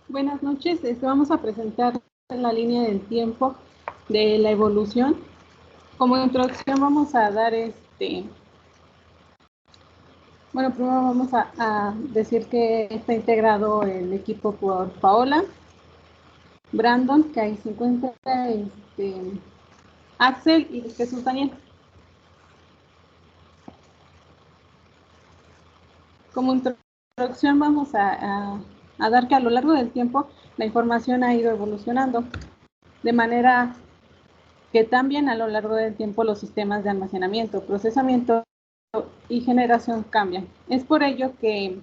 Buenas noches, vamos a presentar la línea del tiempo de la evolución. Como introducción vamos a dar bueno, primero vamos a decir que está integrado el equipo por Paola, Brandon, que ahí se encuentra, Axel y Jesús Daniel. Como introducción vamos a dar que a lo largo del tiempo la información ha ido evolucionando, de manera que también a lo largo del tiempo los sistemas de almacenamiento, procesamiento y generación cambian. Es por ello que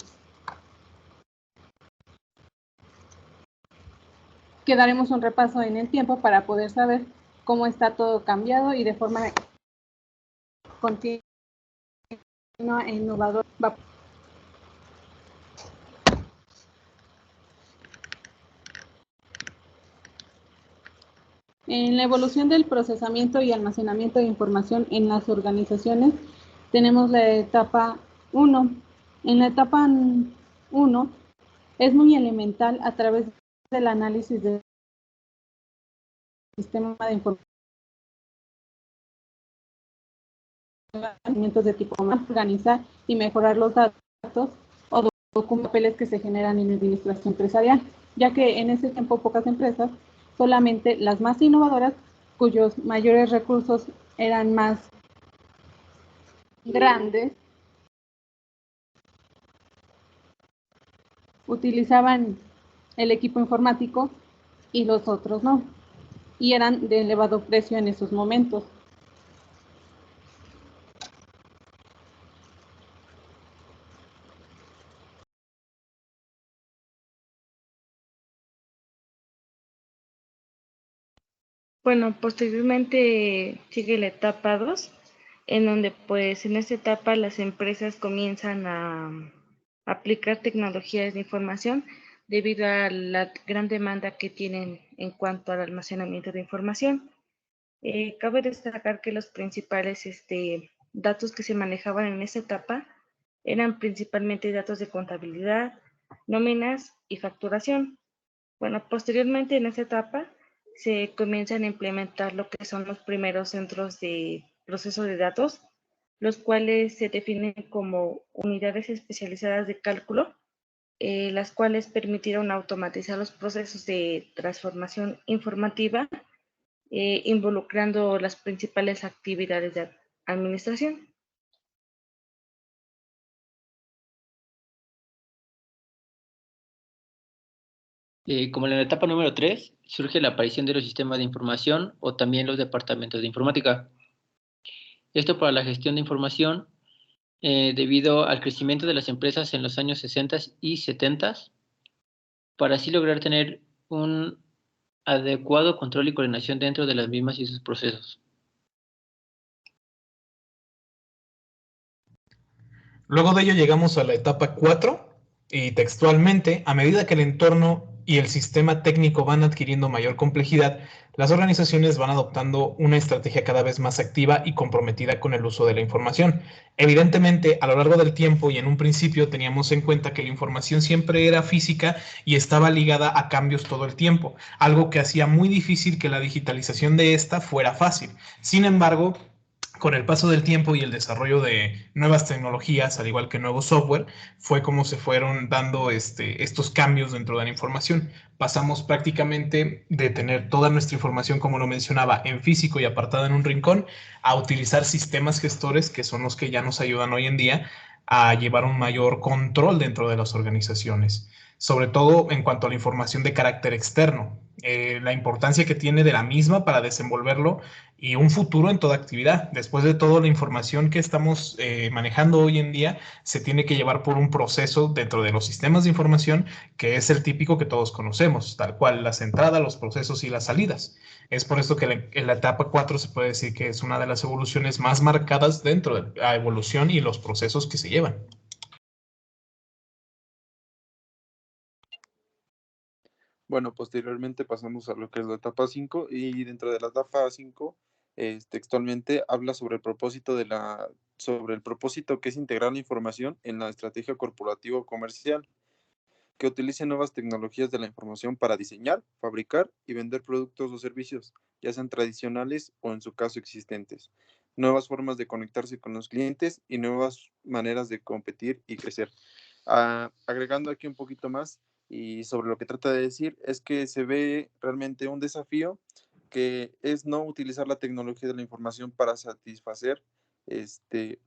daremos un repaso en el tiempo para poder saber cómo está todo cambiado y de forma continua e innovadora. En la evolución del procesamiento y almacenamiento de información en las organizaciones tenemos la etapa 1. En la etapa 1 es muy elemental a través del análisis del sistema de información de tipo organizar y mejorar los datos o documentos que se generan en la administración empresarial, ya que en ese tiempo pocas empresas, solamente las más innovadoras, cuyos mayores recursos eran más grandes, utilizaban el equipo informático y los otros no, y eran de elevado precio en esos momentos. Bueno, posteriormente sigue la etapa 2, en donde pues en esta etapa las empresas comienzan a aplicar tecnologías de información debido a la gran demanda que tienen en cuanto al almacenamiento de información. Cabe destacar que los principales datos que se manejaban en esta etapa eran principalmente datos de contabilidad, nóminas y facturación. Bueno, posteriormente en esta etapa se comienzan a implementar lo que son los primeros centros de proceso de datos, los cuales se definen como unidades especializadas de cálculo, las cuales permitieron automatizar los procesos de transformación informativa, involucrando las principales actividades de administración. Como en la etapa número 3, surge la aparición de los sistemas de información o también los departamentos de informática. Esto para la gestión de información debido al crecimiento de las empresas en los años 60 y 70, para así lograr tener un adecuado control y coordinación dentro de las mismas y sus procesos. Luego de ello llegamos a la etapa 4 y textualmente, a medida que el entorno y el sistema técnico van adquiriendo mayor complejidad, las organizaciones van adoptando una estrategia cada vez más activa y comprometida con el uso de la información. Evidentemente, a lo largo del tiempo y en un principio teníamos en cuenta que la información siempre era física y estaba ligada a cambios todo el tiempo, algo que hacía muy difícil que la digitalización de esta fuera fácil. Sin embargo, con el paso del tiempo y el desarrollo de nuevas tecnologías, al igual que nuevo software, fue como se fueron dando estos cambios dentro de la información. Pasamos prácticamente de tener toda nuestra información, como lo mencionaba, en físico y apartada en un rincón, a utilizar sistemas gestores, que son los que ya nos ayudan hoy en día a llevar un mayor control dentro de las organizaciones, sobre todo en cuanto a la información de carácter externo, la importancia que tiene de la misma para desenvolverlo y un futuro en toda actividad. Después de todo, la información que estamos manejando hoy en día se tiene que llevar por un proceso dentro de los sistemas de información que es el típico que todos conocemos, tal cual las entradas, los procesos y las salidas. Es por esto que en la etapa 4 se puede decir que es una de las evoluciones más marcadas dentro de la evolución y los procesos que se llevan. Bueno, posteriormente pasamos a lo que es la etapa 5 y dentro de la etapa 5 textualmente habla sobre el propósito sobre el propósito que es integrar la información en la estrategia corporativa o comercial. que utilicen nuevas tecnologías de la información para diseñar, fabricar y vender productos o servicios, ya sean tradicionales o en su caso existentes, nuevas formas de conectarse con los clientes y nuevas maneras de competir y crecer. Agregando aquí un poquito más y sobre lo que trata de decir, es que se ve realmente un desafío que es no utilizar la tecnología de la información para satisfacer este,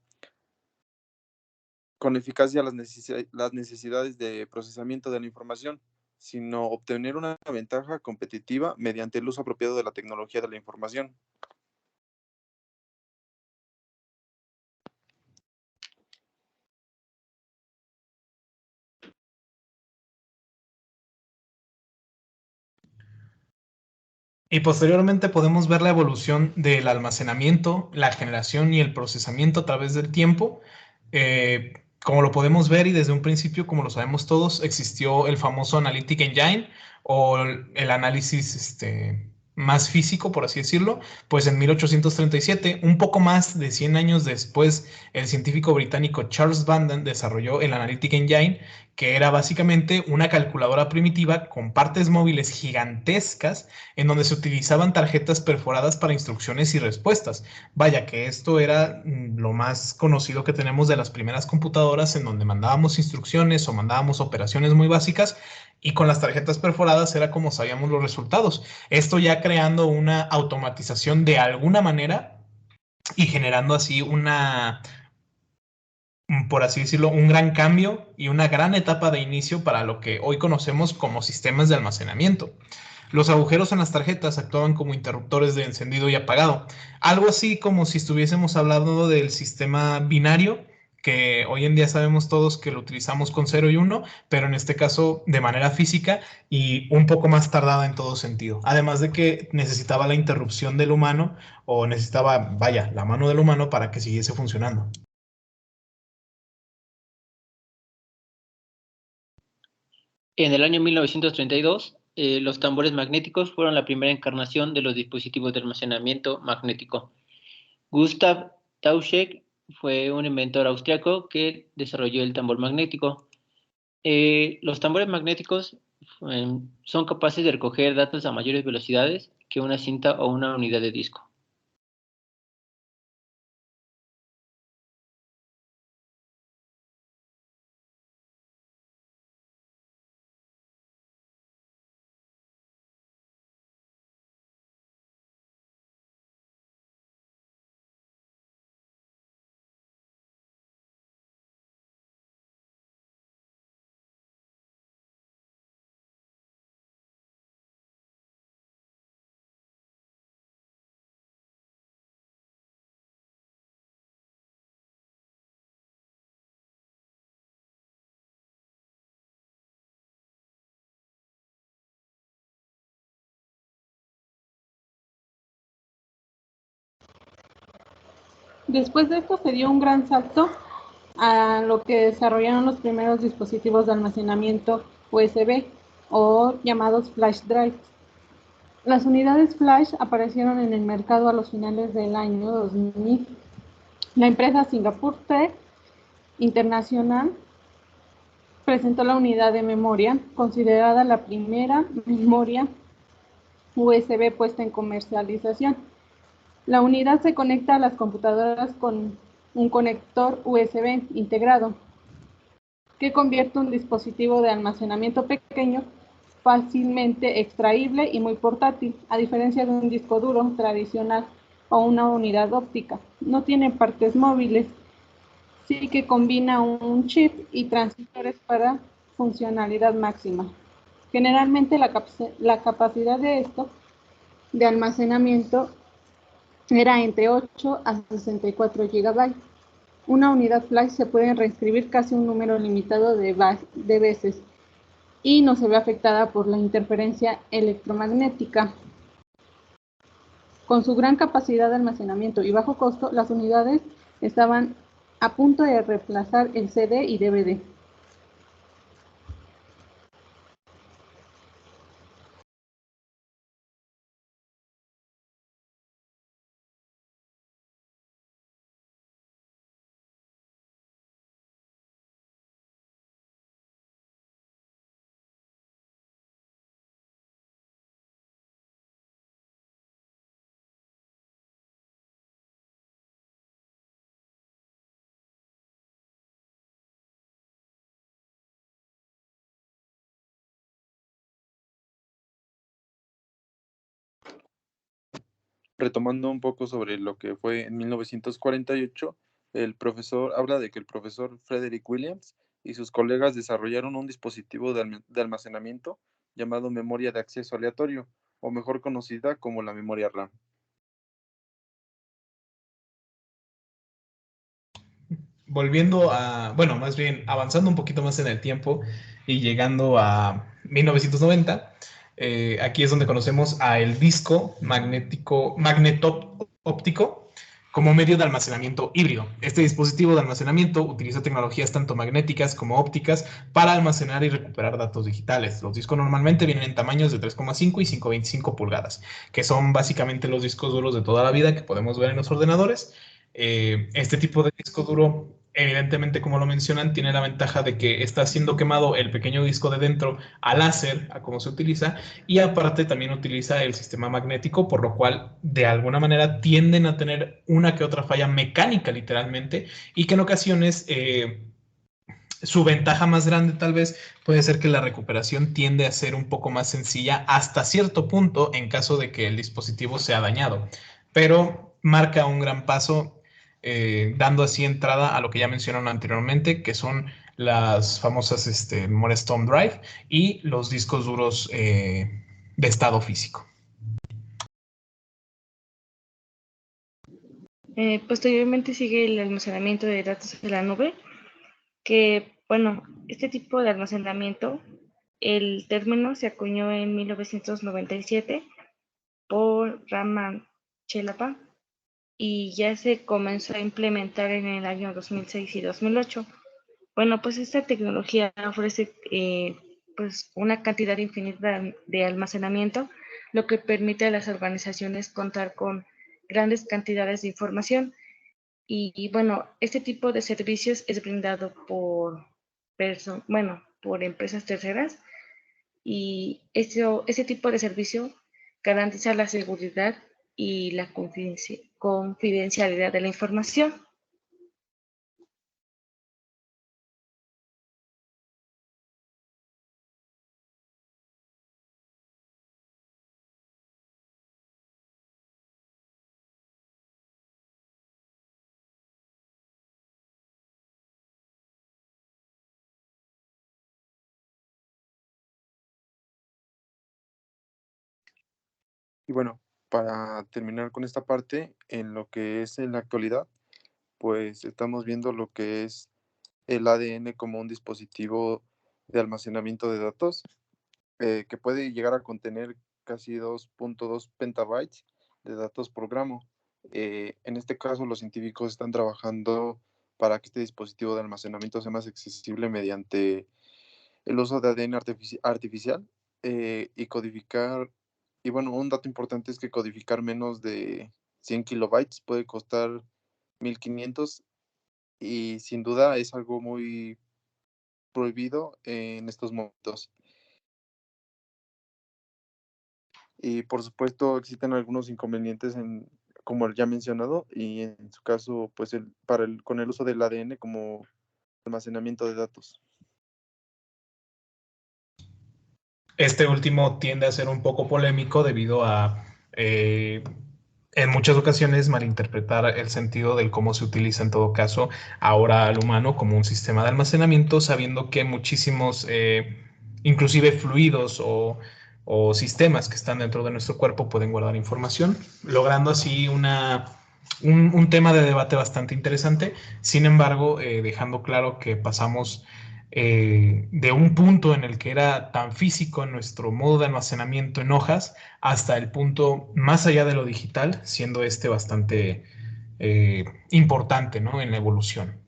con eficacia las necesidades de procesamiento de la información, sino obtener una ventaja competitiva mediante el uso apropiado de la tecnología de la información. Y posteriormente podemos ver la evolución del almacenamiento, la generación y el procesamiento a través del tiempo. Como lo podemos ver y desde un principio, como lo sabemos todos, existió el famoso Analytic Engine o el análisis más físico, por así decirlo, pues en 1837, un poco más de 100 años después, el científico británico Charles Bandon desarrolló el Analytic Engine, que era básicamente una calculadora primitiva con partes móviles gigantescas en donde se utilizaban tarjetas perforadas para instrucciones y respuestas. Vaya que esto era lo más conocido que tenemos de las primeras computadoras en donde mandábamos instrucciones o mandábamos operaciones muy básicas y con las tarjetas perforadas era como sabíamos los resultados. Esto ya creando una automatización de alguna manera y generando así por así decirlo, un gran cambio y una gran etapa de inicio para lo que hoy conocemos como sistemas de almacenamiento. Los agujeros en las tarjetas actuaban como interruptores de encendido y apagado, algo así como si estuviésemos hablando del sistema binario, que hoy en día sabemos todos que lo utilizamos con 0 y 1, pero en este caso de manera física y un poco más tardada en todo sentido. Además de que necesitaba la interrupción del humano o necesitaba, vaya, la mano del humano para que siguiese funcionando. En el año 1932, los tambores magnéticos fueron la primera encarnación de los dispositivos de almacenamiento magnético. Gustav Tauschek fue un inventor austriaco que desarrolló el tambor magnético. Los tambores magnéticos son capaces de recoger datos a mayores velocidades que una cinta o una unidad de disco. Después de esto se dio un gran salto a lo que desarrollaron los primeros dispositivos de almacenamiento USB o llamados flash drives. Las unidades flash aparecieron en el mercado a los finales del año 2000. La empresa Singapore Tech International presentó la unidad de memoria, considerada la primera memoria USB puesta en comercialización. La unidad se conecta a las computadoras con un conector USB integrado, que convierte un dispositivo de almacenamiento pequeño, fácilmente extraíble y muy portátil, a diferencia de un disco duro tradicional o una unidad óptica. No tiene partes móviles, sí que combina un chip y transistores para funcionalidad máxima. Generalmente la capacidad de esto de almacenamiento era entre 8 a 64 GB. Una unidad flash se puede reescribir casi un número limitado de veces y no se ve afectada por la interferencia electromagnética. Con su gran capacidad de almacenamiento y bajo costo, las unidades estaban a punto de reemplazar el CD y DVD. Retomando un poco sobre lo que fue en 1948, el profesor habla de que el profesor Frederick Williams y sus colegas desarrollaron un dispositivo de almacenamiento llamado memoria de acceso aleatorio, o mejor conocida como la memoria RAM. Volviendo a, bueno, más bien avanzando un poquito más en el tiempo y llegando a 1990, aquí es donde conocemos a el disco magnético, magneto-óptico como medio de almacenamiento híbrido. Este dispositivo de almacenamiento utiliza tecnologías tanto magnéticas como ópticas para almacenar y recuperar datos digitales. Los discos normalmente vienen en tamaños de 3,5 y 5,25 pulgadas, que son básicamente los discos duros de toda la vida que podemos ver en los ordenadores. Este tipo de disco duro, evidentemente, como lo mencionan, tiene la ventaja de que está siendo quemado el pequeño disco de dentro a láser, a cómo se utiliza, y aparte también utiliza el sistema magnético, por lo cual de alguna manera tienden a tener una que otra falla mecánica, literalmente, y que en ocasiones su ventaja más grande tal vez puede ser que la recuperación tiende a ser un poco más sencilla hasta cierto punto en caso de que el dispositivo sea dañado, pero marca un gran paso, dando así entrada a lo que ya mencionaron anteriormente, que son las famosas memorias Thumb Drive y los discos duros de estado físico. Posteriormente sigue el almacenamiento de datos en la nube, que, bueno, este tipo de almacenamiento, el término se acuñó en 1997 por Raman Chelapa y ya se comenzó a implementar en el año 2006 y 2008. Bueno, pues esta tecnología ofrece pues una cantidad infinita de almacenamiento, lo que permite a las organizaciones contar con grandes cantidades de información. Y bueno, este tipo de servicios es brindado por, por empresas terceras, y ese tipo de servicio garantiza la seguridad y la confidencialidad de la información. Y bueno, para terminar con esta parte, en lo que es en la actualidad, pues estamos viendo lo que es el ADN como un dispositivo de almacenamiento de datos, que puede llegar a contener casi 2.2 petabytes de datos por gramo. En este caso, los científicos están trabajando para que este dispositivo de almacenamiento sea más accesible mediante el uso de ADN artificial, y codificar. Y bueno, un dato importante es que codificar menos de 100 kilobytes puede costar 1.500, y sin duda es algo muy prohibido en estos momentos. Y por supuesto existen algunos inconvenientes como el ya mencionado, y en su caso, pues con el uso del ADN como almacenamiento de datos. Este último tiende a ser un poco polémico debido a, en muchas ocasiones, malinterpretar el sentido del cómo se utiliza en todo caso ahora al humano como un sistema de almacenamiento, sabiendo que muchísimos, inclusive fluidos o sistemas que están dentro de nuestro cuerpo pueden guardar información, logrando así un tema de debate bastante interesante. Sin embargo, dejando claro que pasamos de un punto en el que era tan físico en nuestro modo de almacenamiento en hojas hasta el punto más allá de lo digital, siendo este bastante importante, ¿no?, en la evolución.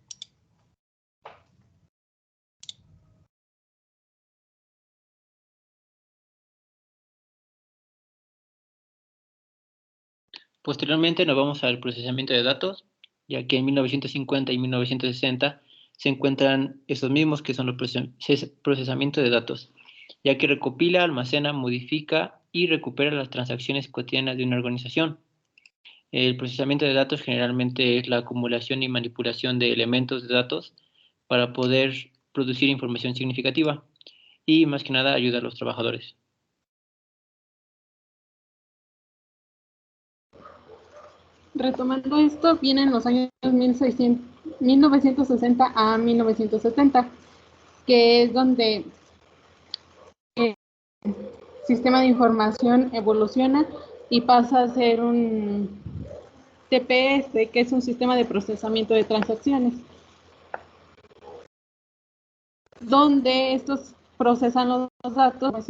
Posteriormente nos vamos al procesamiento de datos, ya que en 1950 y 1960 se encuentran esos mismos que son los procesamiento de datos, ya que recopila, almacena, modifica y recupera las transacciones cotidianas de una organización. El procesamiento de datos generalmente es la acumulación y manipulación de elementos de datos para poder producir información significativa y más que nada ayuda a los trabajadores. retomando esto, vienen los años 1960 a 1970, que es donde el sistema de información evoluciona y pasa a ser un TPS, que es un sistema de procesamiento de transacciones, donde estos procesan los datos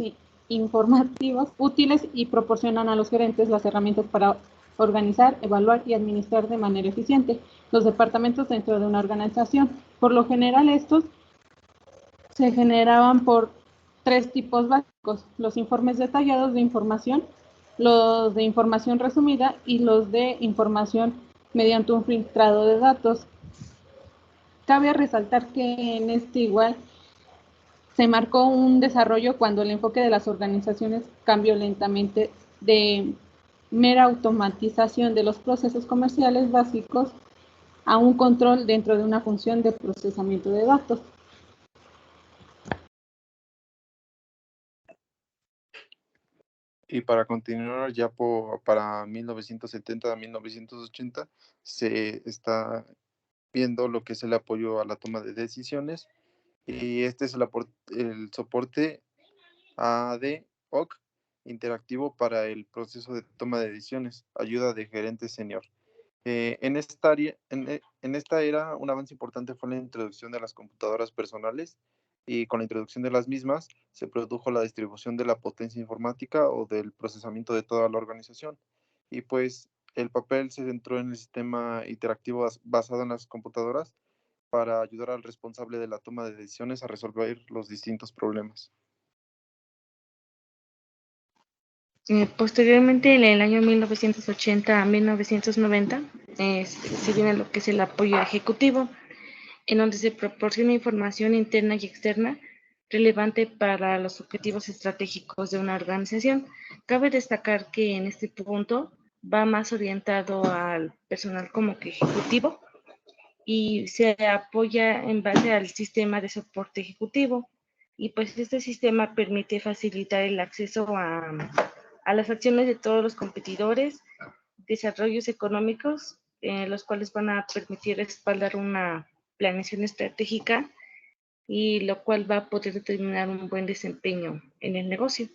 informativos útiles y proporcionan a los gerentes las herramientas para organizar, evaluar y administrar de manera eficiente los departamentos dentro de una organización. Por lo general, estos se generaban por 3 tipos básicos: los informes detallados de información, los de información resumida y los de información mediante un filtrado de datos. Cabe resaltar que en este igual se marcó un desarrollo cuando el enfoque de las organizaciones cambió lentamente de mera automatización de los procesos comerciales básicos a un control dentro de una función de procesamiento de datos. Y para continuar, ya para 1970 a 1980 se está viendo lo que es el apoyo a la toma de decisiones, y este es el soporte ad hoc interactivo para el proceso de toma de decisiones, ayuda de gerente senior. En esta era, un avance importante fue la introducción de las computadoras personales, y con la introducción de las mismas se produjo la distribución de la potencia informática o del procesamiento de toda la organización. Y pues el papel se centró en el sistema interactivo basado en las computadoras para ayudar al responsable de la toma de decisiones a resolver los distintos problemas. Posteriormente, en el año 1980 a 1990, se viene lo que es el apoyo ejecutivo, en donde se proporciona información interna y externa relevante para los objetivos estratégicos de una organización. Cabe destacar que en este punto va más orientado al personal como que ejecutivo y se apoya en base al sistema de soporte ejecutivo. Y pues este sistema permite facilitar el acceso a las acciones de todos los competidores, desarrollos económicos, los cuales van a permitir respaldar una planeación estratégica, y lo cual va a poder determinar un buen desempeño en el negocio.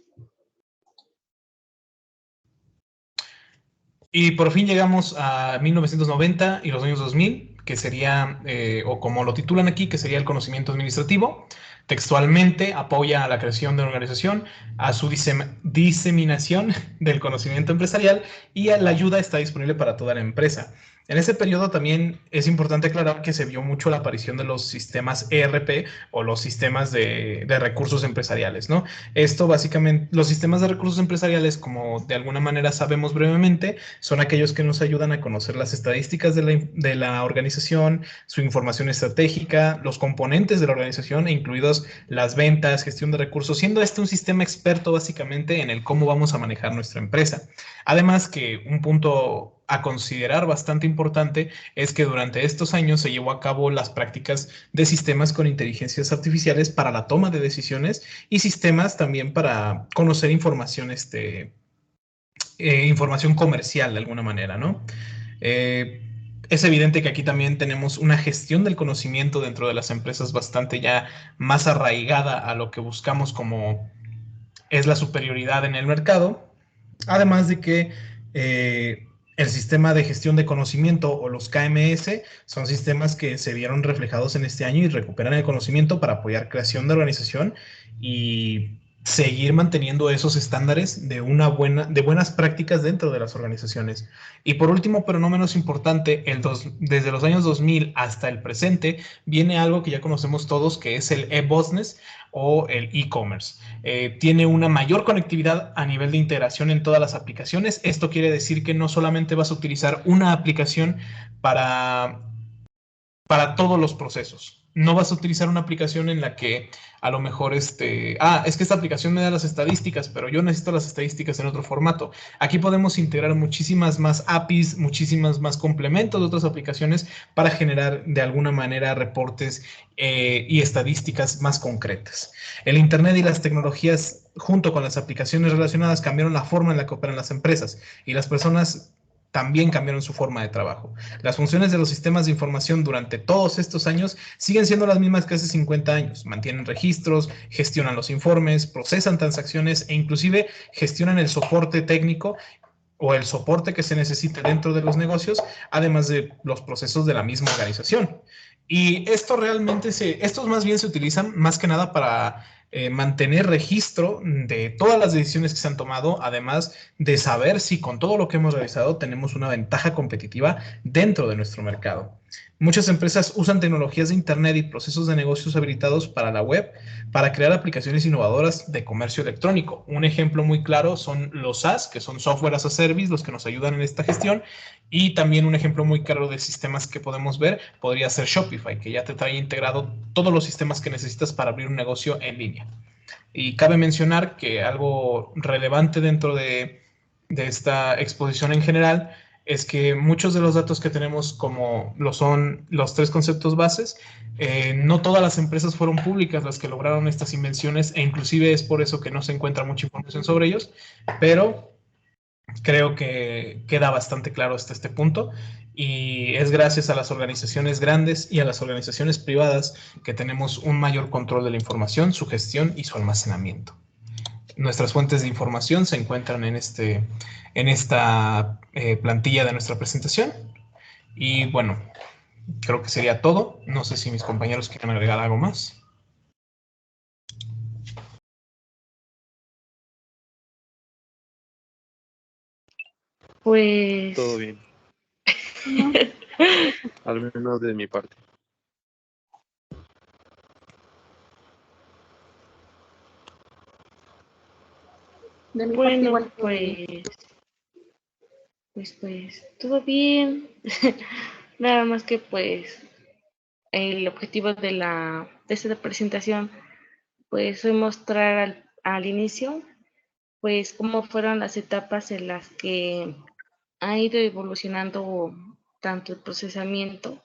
Y por fin llegamos a 1990 y los años 2000, que sería, o como lo titulan aquí, que sería el conocimiento administrativo. Textualmente apoya a la creación de una organización, a su diseminación del conocimiento empresarial, y a la ayuda está disponible para toda la empresa. En ese periodo también es importante aclarar que se vio mucho la aparición de los sistemas ERP o los sistemas de recursos empresariales, ¿no? Esto básicamente, los sistemas de recursos empresariales, como de alguna manera sabemos brevemente, son aquellos que nos ayudan a conocer las estadísticas de la organización, su información estratégica, los componentes de la organización, incluidos las ventas, gestión de recursos, siendo este un sistema experto básicamente en el cómo vamos a manejar nuestra empresa. Además que un punto a considerar bastante importante es que durante estos años se llevó a cabo las prácticas de sistemas con inteligencias artificiales para la toma de decisiones y sistemas también para conocer información, información comercial de alguna manera, ¿no? Es evidente que aquí también tenemos una gestión del conocimiento dentro de las empresas bastante ya más arraigada a lo que buscamos como es la superioridad en el mercado, además de que el sistema de gestión de conocimiento o los KMS son sistemas que se vieron reflejados en este año y recuperan el conocimiento para apoyar creación de organización y seguir manteniendo esos estándares de buenas prácticas dentro de las organizaciones. Y por último, pero no menos importante, desde los años 2000 hasta el presente, viene algo que ya conocemos todos, que es el e-business o el e-commerce. Tiene una mayor conectividad a nivel de integración en todas las aplicaciones. Esto quiere decir que no solamente vas a utilizar una aplicación para todos los procesos. No vas a utilizar una aplicación en la que a lo mejor es que esta aplicación me da las estadísticas, pero yo necesito las estadísticas en otro formato. Aquí podemos integrar muchísimas más APIs, muchísimas más complementos de otras aplicaciones para generar de alguna manera reportes y estadísticas más concretas. El Internet y las tecnologías junto con las aplicaciones relacionadas cambiaron la forma en la que operan las empresas, y las personas también cambiaron su forma de trabajo. Las funciones de los sistemas de información durante todos estos años siguen siendo las mismas que hace 50 años. Mantienen registros, gestionan los informes, procesan transacciones e inclusive gestionan el soporte técnico o el soporte que se necesite dentro de los negocios, además de los procesos de la misma organización. Y esto realmente estos más bien se utilizan más que nada para mantener registro de todas las decisiones que se han tomado, además de saber si con todo lo que hemos realizado tenemos una ventaja competitiva dentro de nuestro mercado. Muchas empresas usan tecnologías de Internet y procesos de negocios habilitados para la web para crear aplicaciones innovadoras de comercio electrónico. Un ejemplo muy claro son los SaaS, que son Software as a Service, los que nos ayudan en esta gestión. Y también un ejemplo muy claro de sistemas que podemos ver podría ser Shopify, que ya te trae integrado todos los sistemas que necesitas para abrir un negocio en línea. Y cabe mencionar que algo relevante dentro de esta exposición en general es que muchos de los datos que tenemos, como lo son los 3 conceptos bases, no todas las empresas fueron públicas las que lograron estas invenciones, e inclusive es por eso que no se encuentra mucha información sobre ellos, pero creo que queda bastante claro hasta este punto, y es gracias a las organizaciones grandes y a las organizaciones privadas que tenemos un mayor control de la información, su gestión y su almacenamiento. Nuestras fuentes de información se encuentran en esta plantilla de nuestra presentación. Y bueno, creo que sería todo. No sé si mis compañeros quieren agregar algo más. Pues... Todo bien. Al menos de mi parte. De mi parte Bueno, igual. pues, todo bien. Nada más que pues el objetivo de esta presentación pues fue mostrar al inicio pues cómo fueron las etapas en las que ha ido evolucionando tanto el procesamiento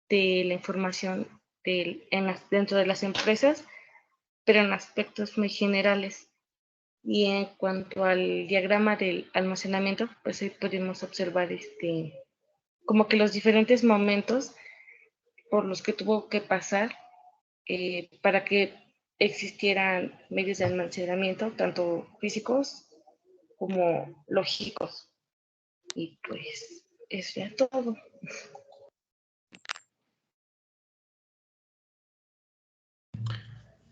de la información dentro de las empresas, pero en aspectos muy generales. Y en cuanto al diagrama del almacenamiento, pues ahí podemos observar como que los diferentes momentos por los que tuvo que pasar para que existieran medios de almacenamiento, tanto físicos como lógicos. Y pues eso ya todo.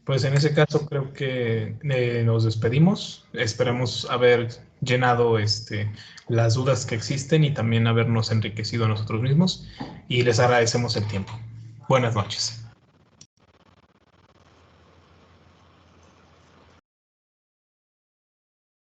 Pues en ese caso creo que nos despedimos. Esperamos haber llenado las dudas que existen y también habernos enriquecido a nosotros mismos. Y les agradecemos el tiempo. Buenas noches.